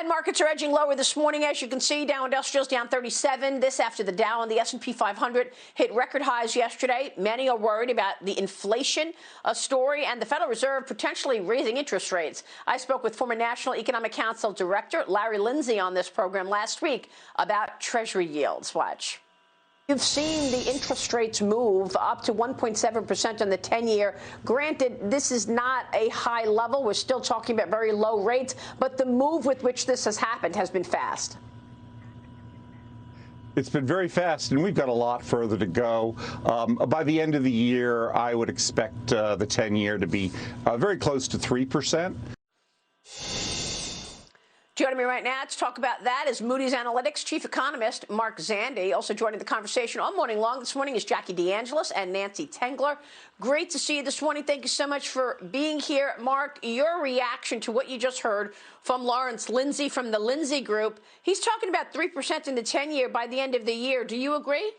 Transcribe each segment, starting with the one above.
markets are edging lower this morning. As you can see, Dow Industrials down 37. This after the Dow and the S&P 500 hit record highs yesterday. Many are worried about the inflation story and the Federal Reserve potentially raising interest rates. I spoke with former National Economic Council Director Larry Lindsay on this program last week about Treasury yields. Watch. You've seen the interest rates move up to 1.7% on the 10-year. Granted, this is not a high level. We're still talking about very low rates, but the move with which this has happened has been fast. It's been very fast, and we've got a lot further to go. By the end of the year, I would expect the 10-year to be very close to 3%. Joining me right now to talk about that is Moody's Analytics Chief Economist Mark Zandi. Also joining the conversation all morning long this morning is Jackie DeAngelis and Nancy Tengler. Great to see you this morning. Thank you so much for being here. Mark, your reaction to what you just heard from Lawrence Lindsay from the Lindsay Group. He's talking about 3% in the 10-year by the end of the year. Do you agree?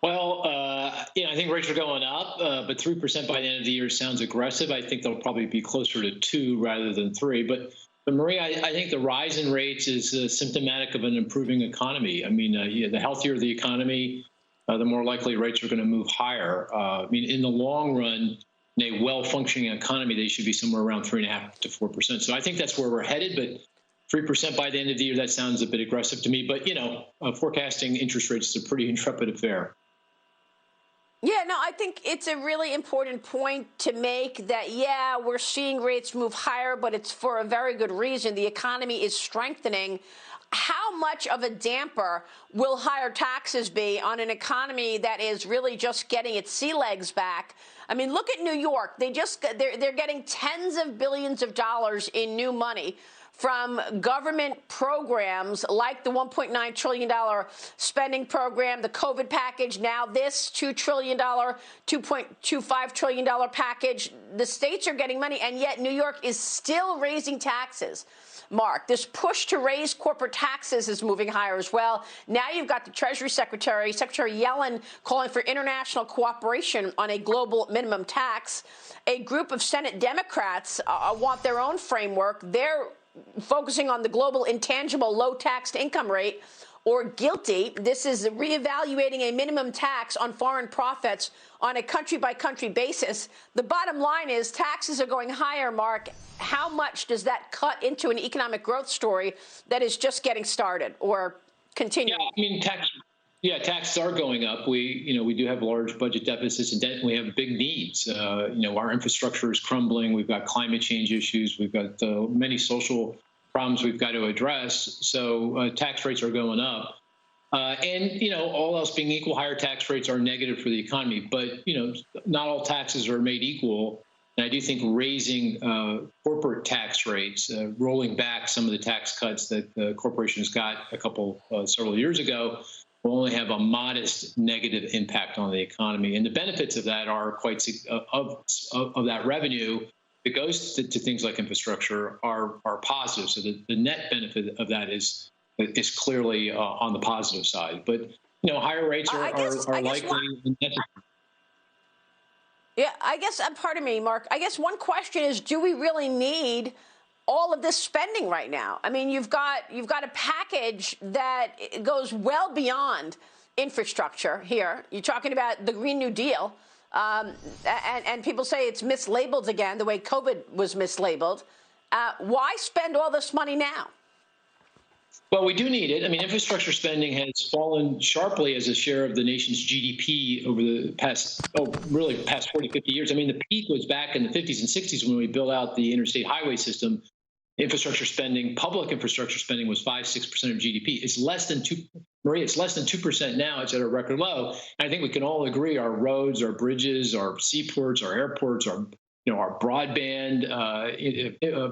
Well, I think rates are going up, but 3% by the end of the year sounds aggressive. I think they'll probably be closer to 2 rather than 3. But Maria, I think the rise in rates is symptomatic of an improving economy. I mean, the healthier the economy, the more likely rates are going to move higher. I mean, in the long run, in a well-functioning economy, they should be somewhere around 3.5% to 4%. So I think that's where we're headed. But 3% by the end of the year, that sounds a bit aggressive to me. But, forecasting interest rates is a pretty intrepid affair. Yeah, no, I think it's a really important point to make that, yeah, we're seeing rates move higher, but it's for a very good reason. The economy is strengthening. How much of a damper will higher taxes be on an economy that is really just getting its sea legs back? I mean, look at New York. They're getting tens of billions of dollars in new money from government programs like the $1.9 trillion spending program, the COVID package, now this $2 trillion, $2.25 trillion package. The states are getting money, and yet New York is still raising taxes. Mark, this push to raise corporate taxes is moving higher as well. Now you've got the Treasury Secretary Yellen, calling for international cooperation on a global minimum tax. A group of Senate Democrats want their own framework. They're focusing on the global intangible low taxed income rate, or GILTI. This is reevaluating a minimum tax on foreign profits on a country-by-country basis. The bottom line is taxes are going higher, Mark. How much does that cut into an economic growth story that is just getting started or continuing? Yeah, I mean, taxes are going up. We do have large budget deficits and debt, and we have big needs. Our infrastructure is crumbling. We've got climate change issues. We've got many social problems we've got to address. So tax rates are going up. And all else being equal, higher tax rates are negative for the economy. But, not all taxes are made equal. And I do think raising corporate tax rates, rolling back some of the tax cuts that corporations got several years ago, will only have a modest negative impact on the economy. And the benefits of that are of that revenue that goes to things like infrastructure are positive. So the net benefit of that is clearly on the positive side. But, higher rates are likely. Yeah, I guess, pardon me, Mark, I guess one question is, do we really need all of this spending right now? I mean, you've got a package that goes well beyond infrastructure here. You're talking about the Green New Deal, and people say it's mislabeled again, the way COVID was mislabeled. Why spend all this money now? Well, we do need it. I mean, infrastructure spending has fallen sharply as a share of the nation's GDP over the past 40, 50 years. I mean, the peak was back in the 50s and 60s when we built out the interstate highway system. Infrastructure spending, public infrastructure spending, was 5-6% of GDP. It's less than 2% now. It's at a record low. And I think we can all agree our roads, our bridges, our seaports, our airports, our broadband,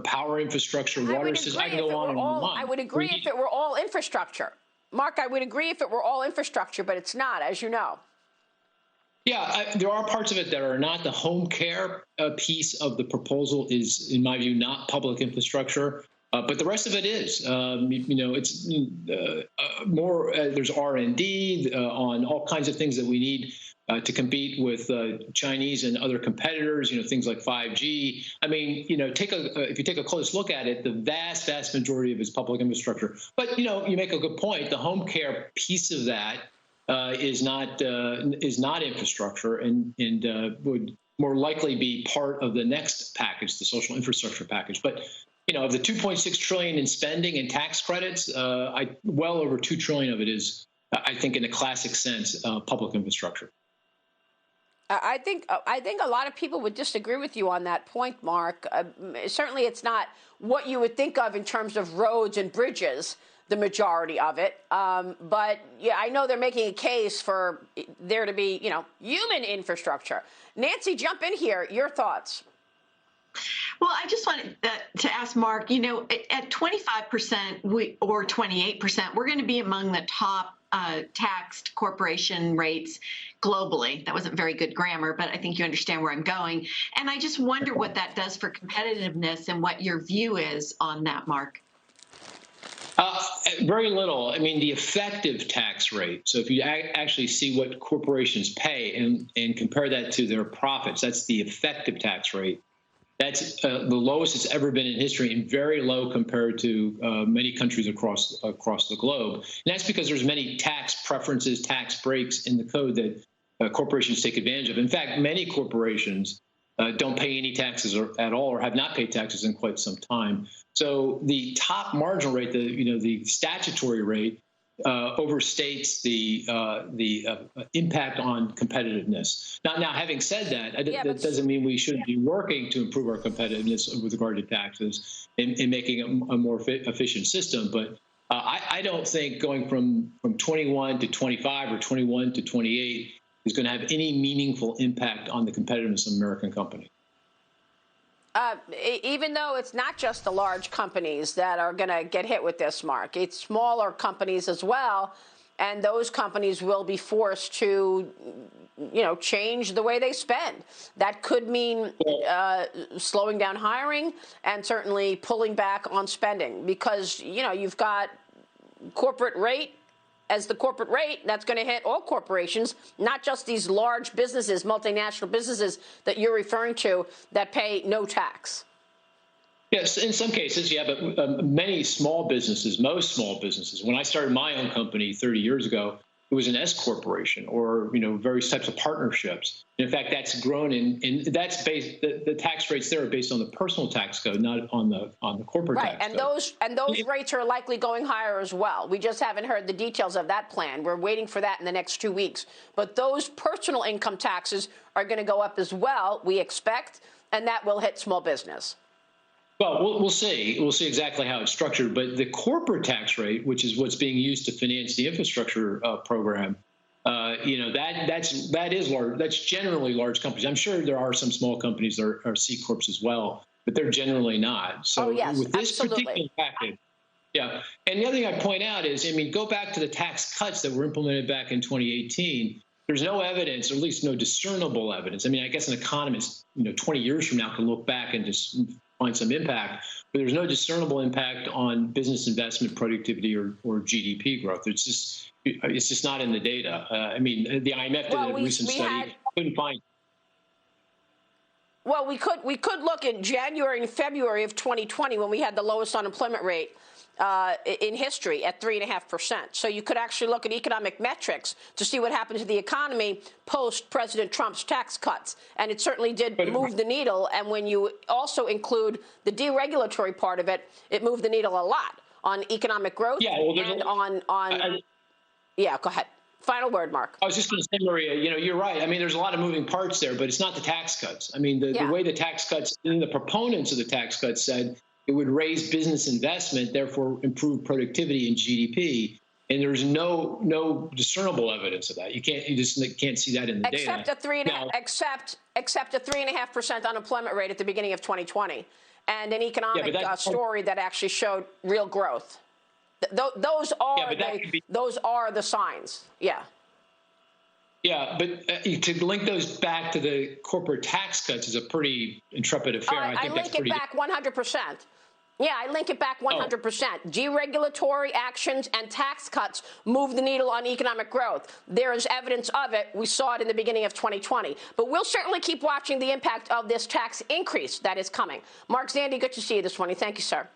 power infrastructure, water systems. I can go on and on. I would agree if it were all infrastructure. Mark, I would agree if it were all infrastructure, but it's not, as you know. Yeah, there are parts of it that are not. The home care piece of the proposal is, in my view, not public infrastructure. But the rest of it is. It's more. There's R&D on all kinds of things that we need to compete with Chinese and other competitors, things like 5G. I mean, if you take a close look at it, the vast majority of it's public infrastructure. But, you make a good point. The home care piece of that is not infrastructure and would more likely be part of the next package, the social infrastructure package. But of the 2.6 trillion in spending and tax credits, well over 2 trillion of it is, I think, in a classic sense, public infrastructure. I think a lot of people would disagree with you on that point, Mark. Certainly, it's not what you would think of in terms of roads and bridges, the majority of it. But yeah, I know they're making a case for there to be, human infrastructure. Nancy, jump in here. Your thoughts. Well, I just wanted to ask Mark, at 25% or 28%, we're going to be among the top taxed corporation rates globally. That wasn't very good grammar, but I think you understand where I'm going. And I just wonder what that does for competitiveness and what your view is on that, Mark. Very little. I mean, the effective tax rate. So if you actually see what corporations pay and compare that to their profits, that's the effective tax rate. That's the lowest it's ever been in history, and very low compared to many countries across the globe. And that's because there's many tax preferences, tax breaks in the code that corporations take advantage of. In fact, many corporations don't pay any taxes at all, or have not paid taxes in quite some time. So the top marginal rate, the statutory rate, overstates the impact on competitiveness. Now, having said that, that doesn't mean we shouldn't be working to improve our competitiveness with regard to taxes and making a more efficient system. But I don't think going from 21 to 25 or 21 to 28 is going to have any meaningful impact on the competitiveness of American companies. Even though it's not just the large companies that are going to get hit with this, Mark, it's smaller companies as well, and those companies will be forced to, change the way they spend. That could mean slowing down hiring and certainly pulling back on spending because, you've got corporate rate as the corporate rate. That's going to hit all corporations, not just these large businesses, multinational businesses that you're referring to that pay no tax. Yes, in some cases, yeah, but many small businesses, most small businesses, when I started my own company 30 years ago, it was an S corporation or, various types of partnerships. And in fact, that's grown and that's based, the tax rates there are based on the personal tax code, not on the corporate tax code. Right, and those rates are likely going higher as well. We just haven't heard the details of that plan. We're waiting for that in the next 2 weeks. But those personal income taxes are going to go up as well, we expect, and that will hit small business. Well, we'll see. We'll see exactly how it's structured. But the corporate tax rate, which is what's being used to finance the infrastructure program, that is large. That's generally large companies. I'm sure there are some small companies that are C corps as well, but they're generally not. So yes, with this absolutely. particular package, yeah. And the other thing I point out is, go back to the tax cuts that were implemented back in 2018. There's no evidence, or at least no discernible evidence. I guess an economist, 20 years from now can look back and just find some impact, but there's no discernible impact on business investment, productivity, or GDP growth. It's just not in the data. The IMF did a recent study, couldn't find. Well, we could look at January and February of 2020 when we had the lowest unemployment rate in history at 3.5%. So you could actually look at economic metrics to see what happened to the economy post President Trump's tax cuts. And it certainly did move the needle. And when you also include the deregulatory part of it, it moved the needle a lot on economic growth and on yeah, go ahead. Final word, Mark. I was just going to say, Maria, you're right. There's a lot of moving parts there, but it's not the tax cuts. The way the tax cuts, and the proponents of the tax cuts said it would raise business investment, therefore improve productivity and GDP. And there's no discernible evidence of that. You just can't see that in the data. Except a 3.5% unemployment rate at the beginning of 2020, and an economic story that actually showed real growth. Those are the signs. Yeah. Yeah, but to link those back to the corporate tax cuts is a pretty intrepid affair. I link it back 100%. Yeah, I link it back 100%. Deregulatory actions and tax cuts move the needle on economic growth. There is evidence of it. We saw it in the beginning of 2020. But we'll certainly keep watching the impact of this tax increase that is coming. Mark Zandi, good to see you this morning. Thank you, sir.